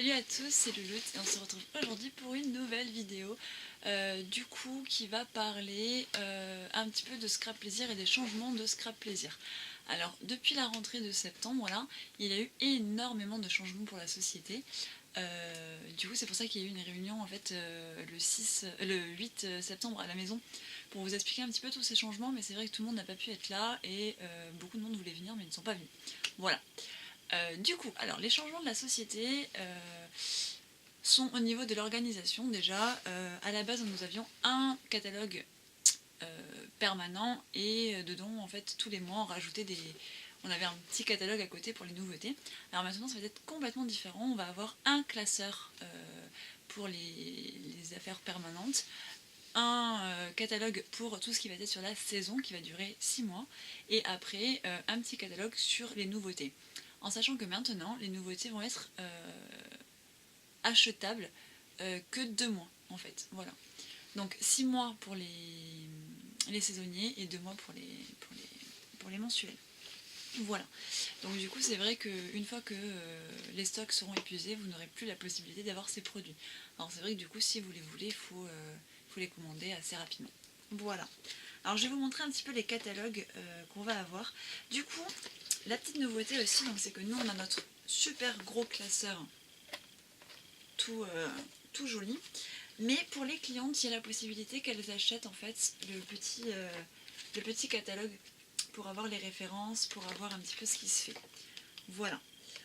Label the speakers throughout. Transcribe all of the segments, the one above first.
Speaker 1: Salut à tous, c'est Louloute et on se retrouve aujourd'hui pour une nouvelle vidéo du coup qui va parler un petit peu de scrap plaisir et des changements de scrap plaisir. Alors depuis la rentrée de septembre là, il y a eu énormément de changements pour la société. Du coup c'est pour ça qu'il y a eu une réunion en fait le 8 septembre à la maison pour vous expliquer un petit peu tous ces changements, mais c'est vrai que tout le monde n'a pas pu être là et beaucoup de monde voulait venir mais ils ne sont pas venus. Voilà. Du coup, alors les changements de la société sont au niveau de l'organisation déjà. À la base, nous avions un catalogue permanent et dedans, en fait, tous les mois, on avait un petit catalogue à côté pour les nouveautés. Alors maintenant, ça va être complètement différent. On va avoir un classeur pour les affaires permanentes, un catalogue pour tout ce qui va être sur la saison qui va durer 6 mois et après un petit catalogue sur les nouveautés. En sachant que maintenant, les nouveautés vont être achetables que 2 mois en fait. Voilà. Donc 6 mois pour les saisonniers et 2 mois pour les mensuels. Voilà. Donc du coup c'est vrai qu'une fois que les stocks seront épuisés, vous n'aurez plus la possibilité d'avoir ces produits. Alors c'est vrai que du coup si vous les voulez, il faut les commander assez rapidement. Voilà. Alors je vais vous montrer un petit peu les catalogues qu'on va avoir. Du coup, la petite nouveauté aussi, c'est que nous on a notre super gros classeur tout joli. Mais pour les clientes, il y a la possibilité qu'elles achètent en fait le petit catalogue pour avoir les références, pour avoir un petit peu ce qui se fait. Voilà.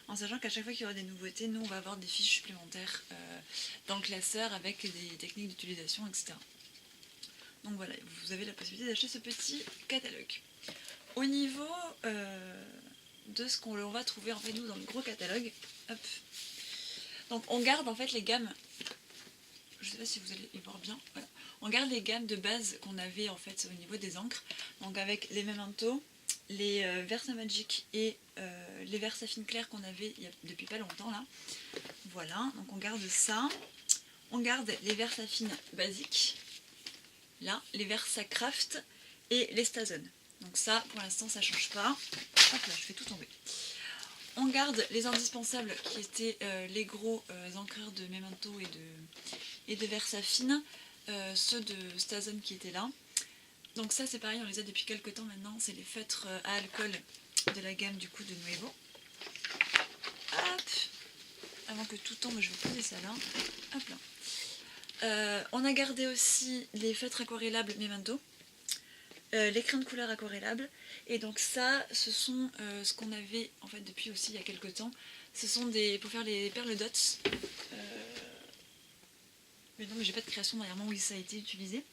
Speaker 1: En sachant qu'à chaque fois qu'il y aura des nouveautés, nous on va avoir des fiches supplémentaires dans le classeur avec des techniques d'utilisation, etc. Donc voilà, vous avez la possibilité d'acheter ce petit catalogue. Au niveau de ce qu'on va trouver en fait nous dans le gros catalogue, hop. Donc on garde en fait les gammes, je sais pas si vous allez y voir bien, voilà. On garde les gammes de base qu'on avait en fait au niveau des encres, donc avec les Memento, les Versamagic et les Versafine clairs qu'on avait depuis pas longtemps là. Voilà, donc on garde ça. On garde les Versafine basiques, là, les Versacraft et les Stazen. Donc ça, pour l'instant, ça change pas. Hop là, je fais tout tomber. On garde les indispensables qui étaient les gros encreurs de Memento et de Versafine, ceux de Stazen qui étaient là. Donc ça c'est pareil, on les a depuis quelques temps maintenant, c'est les feutres à alcool de la gamme du coup de Nuevo. Hop, avant que tout tombe, je vais poser ça là. Hop là. On a gardé aussi les feutres aquarellables Memento, les crayons de couleur aquarellables, et donc ça ce sont ce qu'on avait en fait depuis aussi il y a quelques temps, ce sont pour faire les perles dots. Mais non, mais j'ai pas de création derrière moi où ça a été utilisé.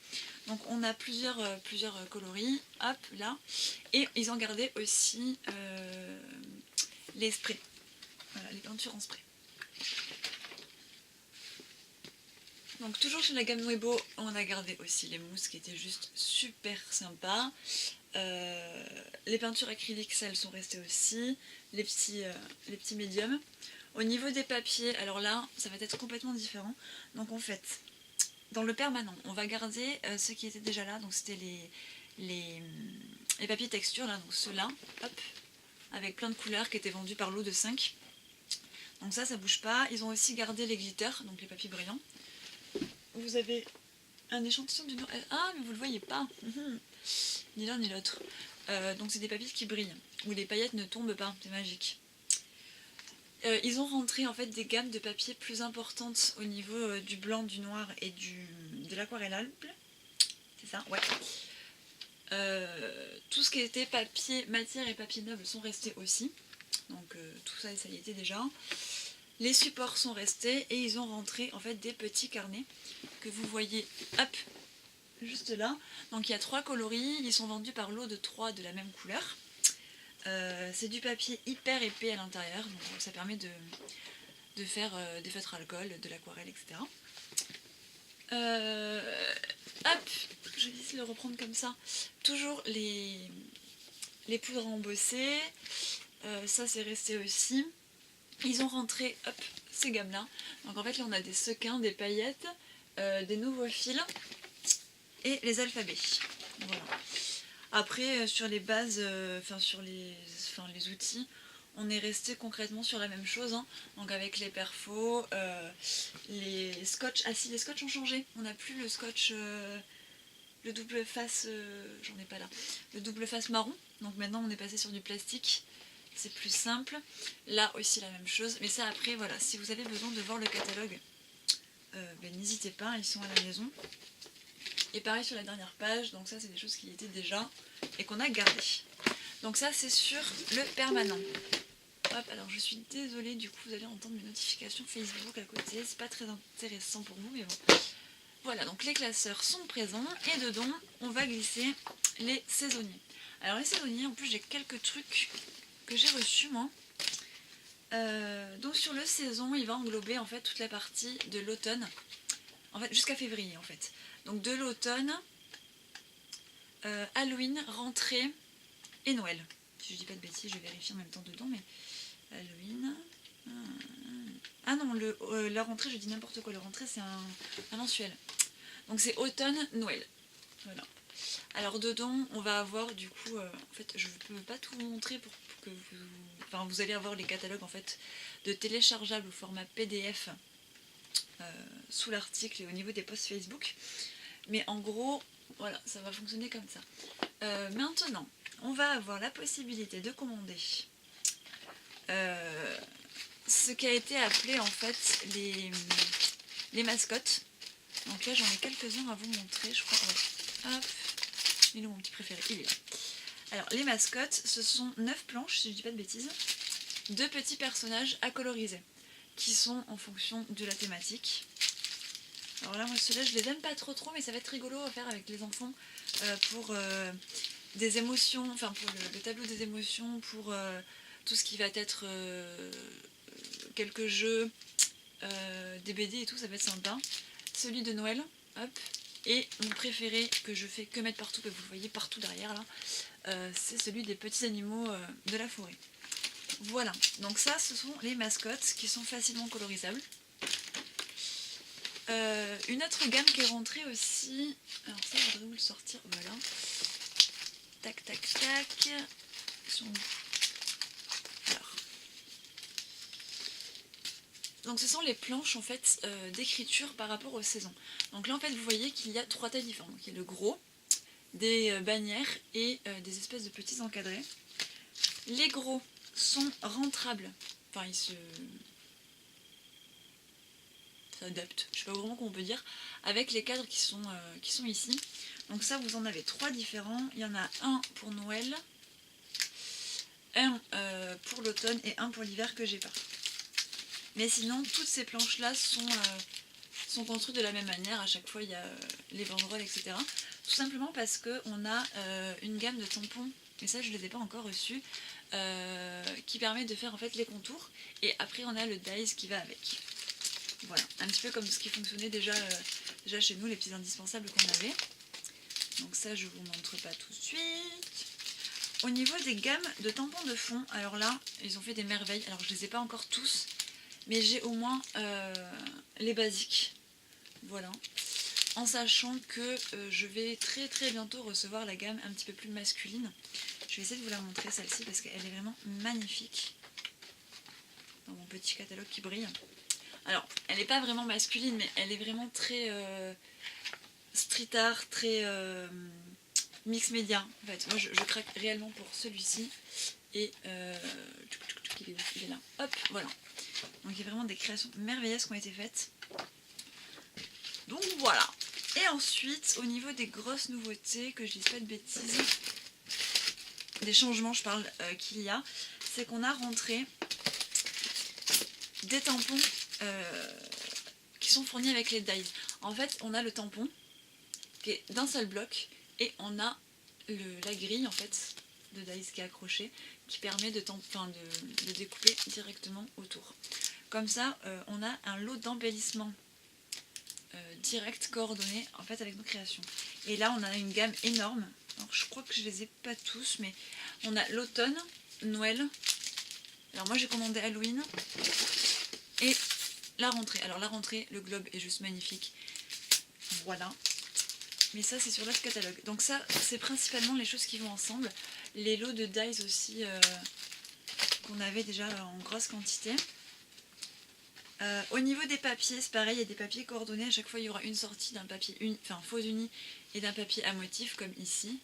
Speaker 1: Donc on a plusieurs coloris, hop là, et ils ont gardé aussi les sprays, voilà, les peintures en spray. Donc toujours chez la gamme Nuevo, on a gardé aussi les mousses qui étaient juste super sympas. Les peintures acryliques, ça, elles sont restées aussi, les petits médiums. Au niveau des papiers, alors là, ça va être complètement différent. Donc en fait, dans le permanent, on va garder ceux qui étaient déjà là, donc c'était les papiers texture, là, donc ceux-là, hop, avec plein de couleurs qui étaient vendus par lot de 5. Donc ça bouge pas. Ils ont aussi gardé les glitters, donc les papiers brillants. Vous avez un échantillon du... Ah, mais vous le voyez pas. Ni l'un ni l'autre. Donc c'est des papiers qui brillent, où les paillettes ne tombent pas, c'est magique. Ils ont rentré en fait des gammes de papier plus importantes au niveau du blanc, du noir et de l'aquarellable. C'est ça, ouais. Tout ce qui était papier matière et papier noble sont restés aussi. Donc tout ça y était déjà. Les supports sont restés et ils ont rentré en fait des petits carnets que vous voyez, hop, juste là. Donc il y a 3 coloris, ils sont vendus par lot de 3 de la même couleur. C'est du papier hyper épais à l'intérieur, donc ça permet de faire des feutres à alcool, de l'aquarelle, etc. Hop, je vais essayer de le reprendre comme ça. Toujours les poudres embossées, ça c'est resté aussi. Ils ont rentré, hop, ces gammes-là. Donc en fait là on a des sequins, des paillettes, des nouveaux fils et les alphabets. Voilà. Après sur les bases, sur les outils, on est resté concrètement sur la même chose, hein. Donc avec les perfos, les scotch, ah si les scotch ont changé, on n'a plus le scotch, le double face, j'en ai pas là, le double face marron, donc maintenant on est passé sur du plastique, c'est plus simple. Là aussi la même chose, mais ça après voilà, si vous avez besoin de voir le catalogue, n'hésitez pas, ils sont à la maison. Et pareil sur la dernière page, donc ça c'est des choses qui étaient déjà et qu'on a gardé. Donc ça c'est sur le permanent. Hop, alors je suis désolée, du coup vous allez entendre mes notifications Facebook à côté, c'est pas très intéressant pour vous, mais bon. Voilà, donc les classeurs sont présents et dedans on va glisser les saisonniers. Alors les saisonniers, en plus j'ai quelques trucs que j'ai reçus moi. Donc sur le saison, il va englober en fait toute la partie de l'automne, en fait jusqu'à février en fait. Donc de l'automne, Halloween, rentrée et Noël. Si je dis pas de bêtises, je vais vérifier en même temps dedans, mais Halloween... Ah non, la rentrée, je dis n'importe quoi, la rentrée c'est un mensuel. Donc c'est automne, Noël. Voilà. Alors dedans, on va avoir du coup, en fait je ne peux pas tout vous montrer pour que vous... Enfin vous allez avoir les catalogues en fait de téléchargeables au format PDF sous l'article et au niveau des posts Facebook. Mais en gros, voilà, ça va fonctionner comme ça. Maintenant, on va avoir la possibilité de commander ce qui a été appelé en fait les mascottes. Donc là, j'en ai quelques-uns à vous montrer, je crois. Ouais. Hop, il est où mon petit préféré? Il est là. Alors, les mascottes, ce sont 9 planches, si je dis pas de bêtises, de petits personnages à coloriser, qui sont en fonction de la thématique. Alors là, moi, ceux-là, je les aime pas trop, mais ça va être rigolo à faire avec les enfants pour des émotions, enfin pour le tableau des émotions, pour tout ce qui va être quelques jeux, des BD et tout, ça va être sympa. Celui de Noël, hop, et mon préféré que je fais que mettre partout, que vous voyez partout derrière là, c'est celui des petits animaux de la forêt. Voilà, donc ça ce sont les mascottes qui sont facilement colorisables. Une autre gamme qui est rentrée aussi, alors ça je voudrais vous le sortir, voilà, tac tac tac, alors. Donc ce sont les planches en fait d'écriture par rapport aux saisons. Donc là en fait vous voyez qu'il y a 3 tailles différentes, donc il y a le gros, des bannières et des espèces de petits encadrés. Les gros sont rentrables, enfin ils s'adaptent, je sais pas vraiment comment on peut dire, avec les cadres qui sont ici. Donc ça vous en avez 3 différents, il y en a un pour Noël, un pour l'automne et un pour l'hiver que j'ai pas. Mais sinon toutes ces planches là sont construites de la même manière, à chaque fois il y a les banderoles etc. Tout simplement parce qu'on a une gamme de tampons, et ça je ne les ai pas encore reçus, qui permet de faire en fait les contours, et après on a le dies qui va avec. Voilà, un petit peu comme ce qui fonctionnait déjà chez nous, les petits indispensables qu'on avait. Donc ça je vous montre pas tout de suite. Au niveau des gammes de tampons de fond, alors là ils ont fait des merveilles, alors je les ai pas encore tous, mais j'ai au moins les basiques. Voilà. En sachant que je vais très très bientôt recevoir la gamme un petit peu plus masculine. Je vais essayer de vous la montrer celle-ci parce qu'elle est vraiment magnifique. Dans mon petit catalogue qui brille. Alors, elle n'est pas vraiment masculine, mais elle est vraiment très street art, très mix média. En fait, moi je craque réellement pour celui-ci. Et il est là. Hop, voilà. Donc il y a vraiment des créations merveilleuses qui ont été faites. Donc voilà. Et ensuite, au niveau des grosses nouveautés, que je dise pas de bêtises, des changements, je parle, qu'il y a, c'est qu'on a rentré des tampons qui sont fournis avec les dies. En fait, on a le tampon qui est d'un seul bloc et on a la grille en fait de dies qui est accrochée, qui permet de découper directement autour. Comme ça, on a un lot d'embellissement direct coordonné en fait avec nos créations. Et là, on a une gamme énorme. Alors, je crois que je les ai pas tous, mais on a l'automne, Noël. Alors moi, j'ai commandé Halloween et la rentrée. Alors la rentrée, le globe est juste magnifique. Voilà. Mais ça, c'est sur l'autre catalogue. Donc ça, c'est principalement les choses qui vont ensemble. Les lots de dies aussi qu'on avait déjà en grosse quantité. Au niveau des papiers, c'est pareil, il y a des papiers coordonnés. À chaque fois, il y aura une sortie d'un papier faux uni et d'un papier à motif, comme ici.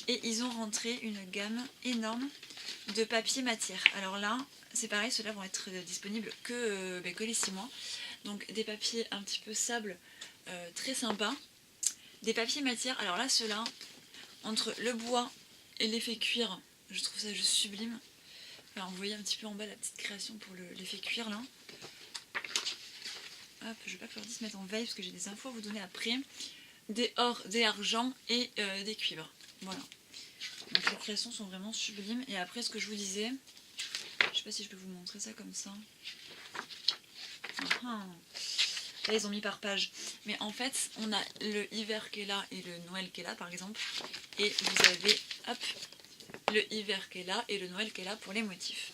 Speaker 1: Et ils ont rentré une gamme énorme de papier matière. Alors là, c'est pareil, ceux-là vont être disponibles que les 6 mois. Donc des papiers un petit peu sable, très sympas. Des papiers matière, alors là, ceux-là, entre le bois et l'effet cuir, je trouve ça juste sublime. Alors vous voyez un petit peu en bas la petite création pour l'effet cuir là. Hop, je vais pas que leur se mettre en veille parce que j'ai des infos à vous donner après. Des or, des argent et des cuivres. Voilà. Donc les créations sont vraiment sublimes. Et après ce que je vous disais, je sais pas si je peux vous montrer ça comme ça. Là ils ont mis par page. Mais en fait on a le hiver qui est là et le Noël qui est là par exemple. Et vous avez hop, le hiver qui est là et le Noël qui est là pour les motifs.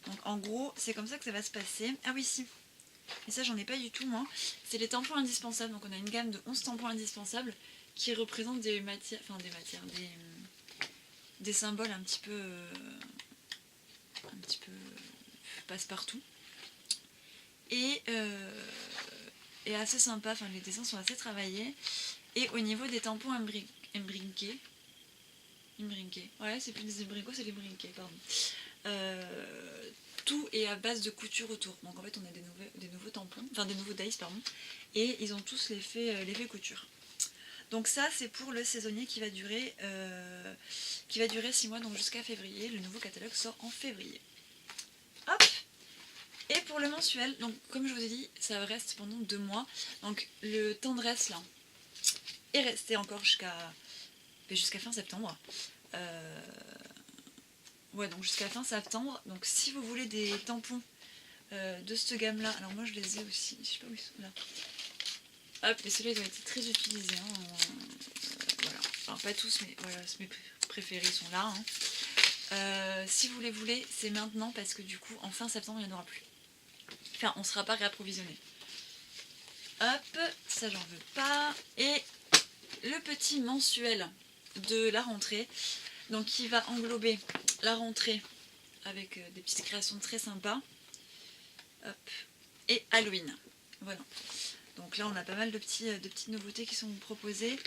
Speaker 1: Donc en gros c'est comme ça que ça va se passer. Ah oui si. Et ça j'en ai pas du tout moi. C'est les tampons indispensables. Donc on a une gamme de 11 tampons indispensables qui représentent des matières, des symboles un petit peu passe-partout. Et assez sympa, enfin les dessins sont assez travaillés. Et au niveau des tampons imbriqués, ouais c'est plus des imbriqués, c'est des imbriqués, pardon. Tout est à base de couture autour. Donc en fait on a des nouveaux tampons, enfin des nouveaux dies pardon, et ils ont tous l'effet couture. Donc ça c'est pour le saisonnier qui va durer 6 mois, donc jusqu'à février. Le nouveau catalogue sort en février. Hop. Et pour le mensuel, donc comme je vous ai dit, ça reste pendant 2 mois. Donc le tendresse là est resté encore jusqu'à fin septembre. Ouais, donc jusqu'à fin septembre. Donc si vous voulez des tampons de cette gamme là, alors moi je les ai aussi, je sais pas où ils sont là. Hop, et ceux-là ils ont été très utilisés. Voilà, alors pas tous, mais voilà, mes préférés sont là. Si vous les voulez, c'est maintenant parce que du coup en fin septembre il n'y en aura plus. Enfin, on ne sera pas réapprovisionné. Hop, ça j'en veux pas. Et le petit mensuel de la rentrée, donc qui va englober la rentrée avec des petites créations très sympas. Hop, et Halloween. Voilà. Donc là on a pas mal de petites nouveautés qui sont proposées.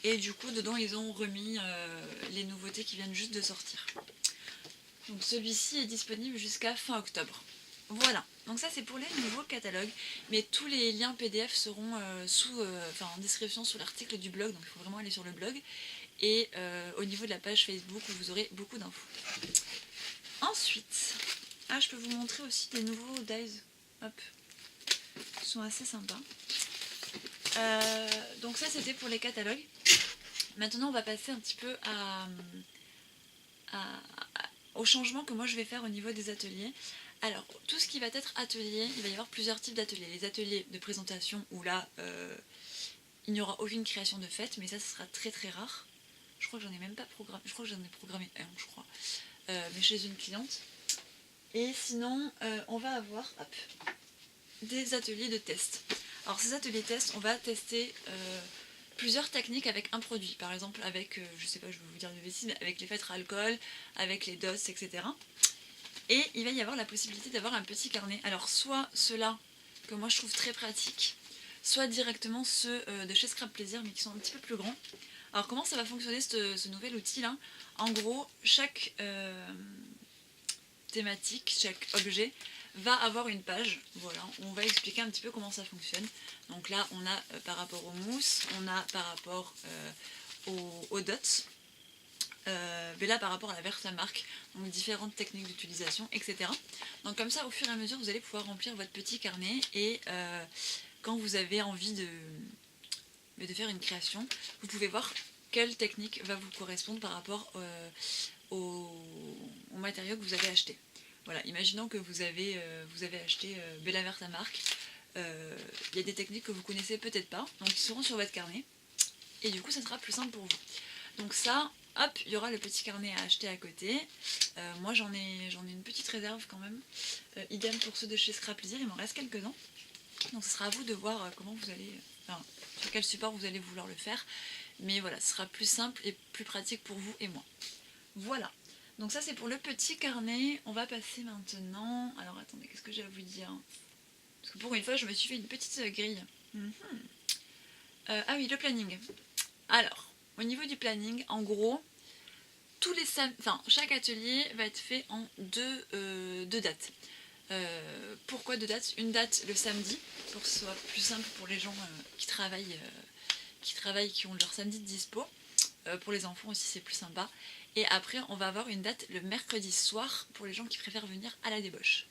Speaker 1: Et du coup dedans ils ont remis les nouveautés qui viennent juste de sortir. Donc celui-ci est disponible jusqu'à fin octobre. Voilà, donc ça c'est pour les nouveaux catalogues, mais tous les liens PDF seront en description sous l'article du blog, donc il faut vraiment aller sur le blog, et au niveau de la page Facebook où vous aurez beaucoup d'infos. Ensuite, je peux vous montrer aussi des nouveaux dies, hop, qui sont assez sympas. Donc ça c'était pour les catalogues. Maintenant on va passer un petit peu au changement que moi je vais faire au niveau des ateliers. Alors, tout ce qui va être atelier, il va y avoir plusieurs types d'ateliers. Les ateliers de présentation où là, il n'y aura aucune création de fête, mais ça, ce sera très très rare. Je crois que j'en ai même pas programmé, je crois que j'en ai programmé un, je crois, mais chez une cliente. Et sinon, on va avoir des ateliers de test. Alors, ces ateliers test, on va tester plusieurs techniques avec un produit. Par exemple, avec, je sais pas, je vais vous dire de bêtises, mais avec les fêtres à alcool, avec les DOS, etc. Et il va y avoir la possibilité d'avoir un petit carnet. Alors soit ceux-là, que moi je trouve très pratiques, soit directement ceux de chez Scrap Plaisir, mais qui sont un petit peu plus grands. Alors comment ça va fonctionner ce nouvel outil là? En gros, chaque thématique, chaque objet va avoir une page, voilà, où on va expliquer un petit peu comment ça fonctionne. Donc là on a par rapport aux mousses, on a par rapport aux dots. Mais là par rapport à la Versamark, donc différentes techniques d'utilisation, etc. Donc comme ça au fur et à mesure vous allez pouvoir remplir votre petit carnet et quand vous avez envie de faire une création, vous pouvez voir quelle technique va vous correspondre par rapport au matériau que vous avez acheté. Voilà, imaginons que vous avez acheté Bella Versamark, il y a des techniques que vous connaissez peut-être pas, donc ils seront sur votre carnet et du coup ça sera plus simple pour vous. Donc ça, hop, il y aura le petit carnet à acheter à côté. Moi j'en ai une petite réserve quand même. Idem pour ceux de chez Scrap Plaisir, il m'en reste quelques-uns. Donc ce sera à vous de voir comment vous allez, sur quel support vous allez vouloir le faire. Mais voilà, ce sera plus simple et plus pratique pour vous et moi. Voilà. Donc ça c'est pour le petit carnet. On va passer maintenant... Alors attendez, qu'est-ce que j'ai à vous dire? Parce que pour une fois je me suis fait une petite grille. Ah oui, le planning. Alors, au niveau du planning, en gros, chaque atelier va être fait en deux dates. Pourquoi deux dates? Une date le samedi, pour que ce soit plus simple pour les gens qui travaillent, qui ont leur samedi de dispo. Pour les enfants aussi c'est plus sympa. Et après on va avoir une date le mercredi soir pour les gens qui préfèrent venir à la débauche.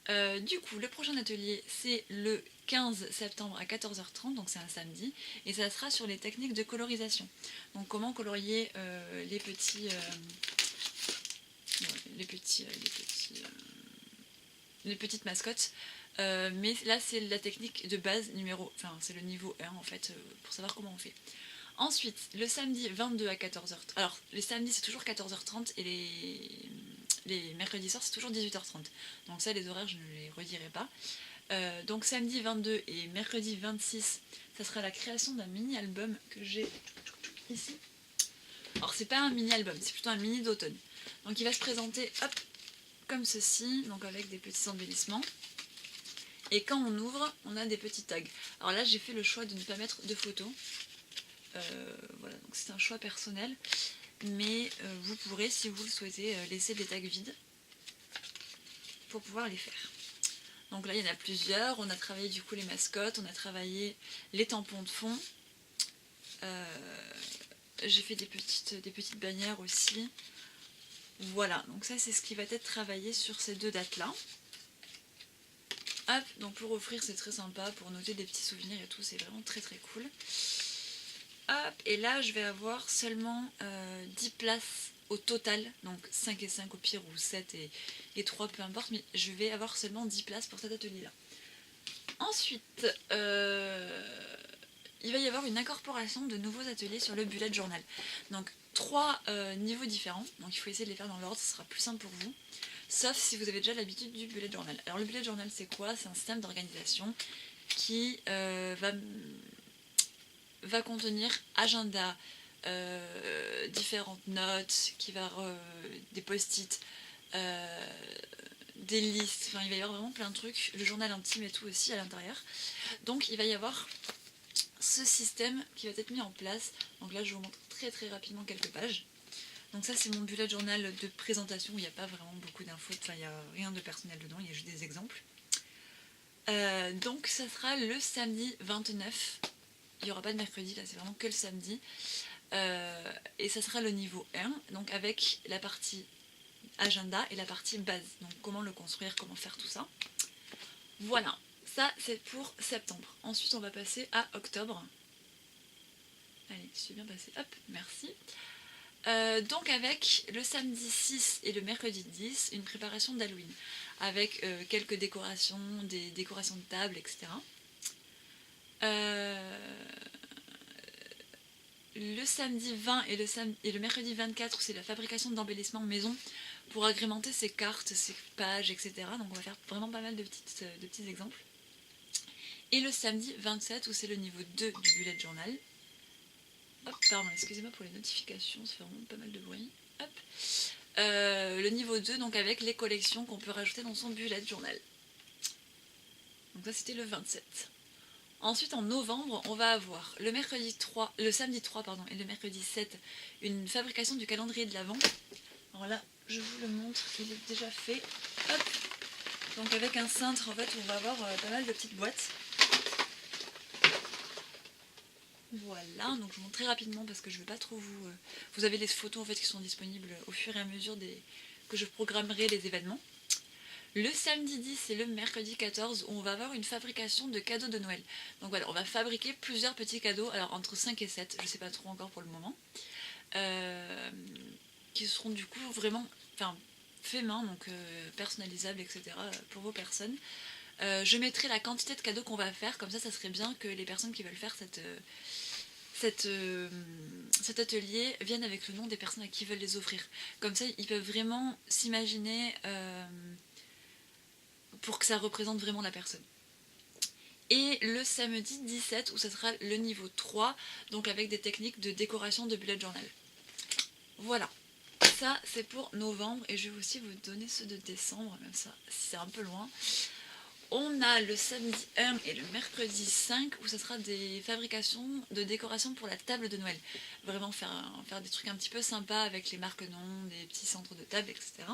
Speaker 1: Du coup le prochain atelier c'est le 15 septembre à 14h30, donc c'est un samedi, et ça sera sur les techniques de colorisation. Donc comment colorier les petites mascottes. Mais là c'est la technique de base c'est le niveau 1 en fait, pour savoir comment on fait. Ensuite, le samedi 22 à 14h30. Alors, les samedis c'est toujours 14h30 et les mercredis soirs c'est toujours 18h30. Donc ça, les horaires, je ne les redirai pas. Donc samedi 22 et mercredi 26, ça sera la création d'un mini-album que j'ai ici. Alors c'est pas un mini-album, c'est plutôt un mini d'automne. Donc il va se présenter, hop, comme ceci, donc avec des petits embellissements. Et quand on ouvre, on a des petits tags. Alors là, j'ai fait le choix de ne pas mettre de photos. Voilà, donc c'est un choix personnel, mais vous pourrez, si vous le souhaitez, laisser des tags vides pour pouvoir les faire. Donc là il y en a plusieurs, on a travaillé du coup les mascottes, on a travaillé les tampons de fond, j'ai fait des petites bannières aussi. Voilà, donc ça c'est ce qui va être travaillé sur ces deux dates là. Hop, donc pour offrir c'est très sympa, pour noter des petits souvenirs et tout, c'est vraiment très très cool. Hop, et là je vais avoir seulement 10 places au total, donc 5 et 5 au pire, ou 7 et 3 peu importe, mais je vais avoir seulement 10 places pour cet atelier là. Ensuite, il va y avoir une incorporation de nouveaux ateliers sur le bullet journal. Donc 3 niveaux différents, donc il faut essayer de les faire dans l'ordre, ce sera plus simple pour vous. Sauf si vous avez déjà l'habitude du bullet journal. Alors le bullet journal c'est quoi? C'est un système d'organisation qui va contenir agenda, différentes notes, des post-it, des listes, enfin il va y avoir vraiment plein de trucs, le journal intime et tout aussi à l'intérieur. Donc il va y avoir ce système qui va être mis en place. Donc là je vous montre très très rapidement quelques pages. Donc ça c'est mon bullet journal de présentation où il n'y a pas vraiment beaucoup d'infos, enfin il n'y a rien de personnel dedans, il y a juste des exemples. Donc ça sera le samedi 29. Il n'y aura pas de mercredi, là c'est vraiment que le samedi. Et ça sera le niveau 1, donc avec la partie agenda et la partie base. Donc comment le construire, comment faire tout ça. Voilà, ça c'est pour septembre. Ensuite on va passer à octobre. Allez, je suis bien passée, hop, merci. Donc avec le samedi 6 et le mercredi 10, une préparation d'Halloween. Avec quelques décorations, des décorations de table, etc. Le samedi 20 et le mercredi 24, c'est la fabrication d'embellissements maison pour agrémenter ses cartes, ses pages, etc. Donc on va faire vraiment pas mal de petits exemples. Et le samedi 27, où c'est le niveau 2 du bullet journal. Hop, pardon, excusez-moi pour les notifications, ça fait vraiment pas mal de bruit. Hop. Le niveau 2, donc avec les collections qu'on peut rajouter dans son bullet journal. Donc ça c'était le 27. Ensuite en novembre, on va avoir le samedi 3 et le mercredi 7, une fabrication du calendrier de l'Avent. Alors là, je vous le montre, il est déjà fait. Hop. Donc avec un cintre, en fait, on va avoir pas mal de petites boîtes. Voilà, donc je vous montre très rapidement parce que je ne veux pas trop vous... Vous avez les photos en fait qui sont disponibles au fur et à mesure que je programmerai les événements. Le samedi 10 et le mercredi 14 où on va avoir une fabrication de cadeaux de Noël. Donc voilà, on va fabriquer plusieurs petits cadeaux, alors entre 5 et 7, je ne sais pas trop encore pour le moment, qui seront du coup vraiment faits main, donc personnalisables, etc. pour vos personnes. Je mettrai la quantité de cadeaux qu'on va faire, comme ça serait bien que les personnes qui veulent faire cet atelier viennent avec le nom des personnes à qui ils veulent les offrir. Comme ça ils peuvent vraiment s'imaginer... pour que ça représente vraiment la personne. Et le samedi 17 où ça sera le niveau 3, donc avec des techniques de décoration de bullet journal. Voilà. ça c'est pour novembre et je vais aussi vous donner ceux de décembre, même ça si c'est un peu loin. On a le samedi 1 et le mercredi 5 où ce sera des fabrications de décorations pour la table de Noël. Vraiment faire des trucs un petit peu sympas avec les marque-noms, des petits centres de table, etc.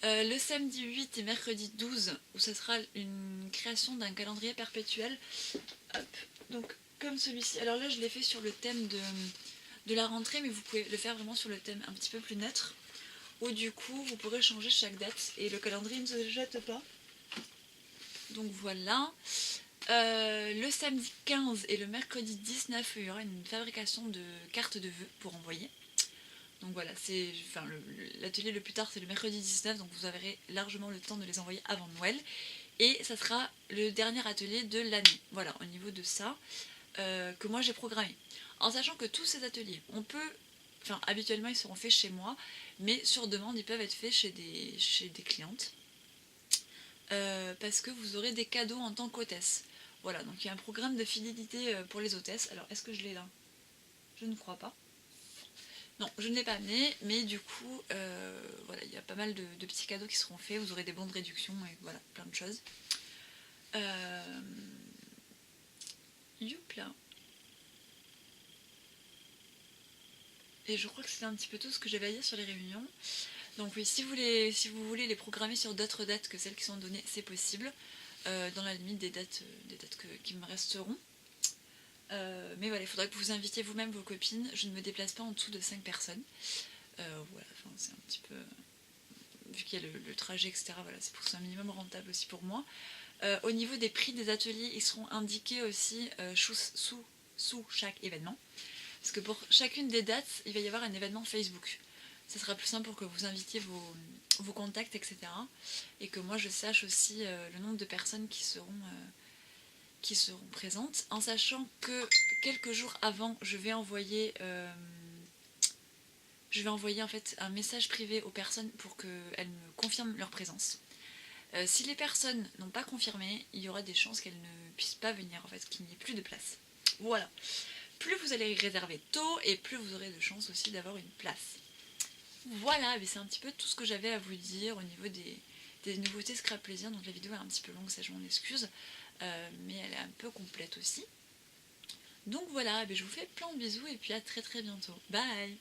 Speaker 1: Le samedi 8 et mercredi 12 où ce sera une création d'un calendrier perpétuel. Hop, donc comme celui-ci. Alors là je l'ai fait sur le thème de la rentrée, mais vous pouvez le faire vraiment sur le thème un petit peu plus neutre, où du coup vous pourrez changer chaque date et le calendrier ne se jette pas. Donc voilà. Le samedi 15 et le mercredi 19, il y aura une fabrication de cartes de vœux pour envoyer. Donc voilà, l'atelier le plus tard c'est le mercredi 19, donc vous aurez largement le temps de les envoyer avant Noël. Et ça sera le dernier atelier de l'année. Voilà, au niveau de ça, que moi j'ai programmé. En sachant que tous ces ateliers, habituellement ils seront faits chez moi, mais sur demande ils peuvent être faits chez des clientes. Parce que vous aurez des cadeaux en tant qu'hôtesse. Voilà, donc il y a un programme de fidélité pour les hôtesses. Alors, est-ce que je l'ai là? Je ne crois pas. Non, je ne l'ai pas amené, mais du coup, voilà, il y a pas mal de petits cadeaux qui seront faits. Vous aurez des bons de réduction et voilà, plein de choses. Youpla. Et je crois que c'était un petit peu tout ce que j'avais à dire sur les réunions. Donc oui, si vous voulez les programmer sur d'autres dates que celles qui sont données, c'est possible. Dans la limite des dates qui me resteront. Mais voilà, il faudra que vous invitiez vous-même vos copines. Je ne me déplace pas en dessous de 5 personnes. Voilà, c'est un petit peu... Vu qu'il y a le trajet, etc., voilà, c'est pour que ce soit un minimum rentable aussi pour moi. Au niveau des prix des ateliers, ils seront indiqués aussi sous chaque événement. Parce que pour chacune des dates, il va y avoir un événement Facebook. Ça sera plus simple pour que vous invitiez vos contacts, etc. Et que moi je sache aussi le nombre de personnes qui seront présentes, en sachant que quelques jours avant, je vais envoyer en fait un message privé aux personnes pour qu'elles me confirment leur présence. Si les personnes n'ont pas confirmé, il y aura des chances qu'elles ne puissent pas venir, en fait, qu'il n'y ait plus de place. Voilà. Plus vous allez réserver tôt et plus vous aurez de chances aussi d'avoir une place. Voilà, c'est un petit peu tout ce que j'avais à vous dire au niveau des nouveautés Scrap Plaisir. Donc la vidéo est un petit peu longue, ça je m'en excuse. Mais elle est un peu complète aussi. Donc voilà, je vous fais plein de bisous et puis à très très bientôt. Bye.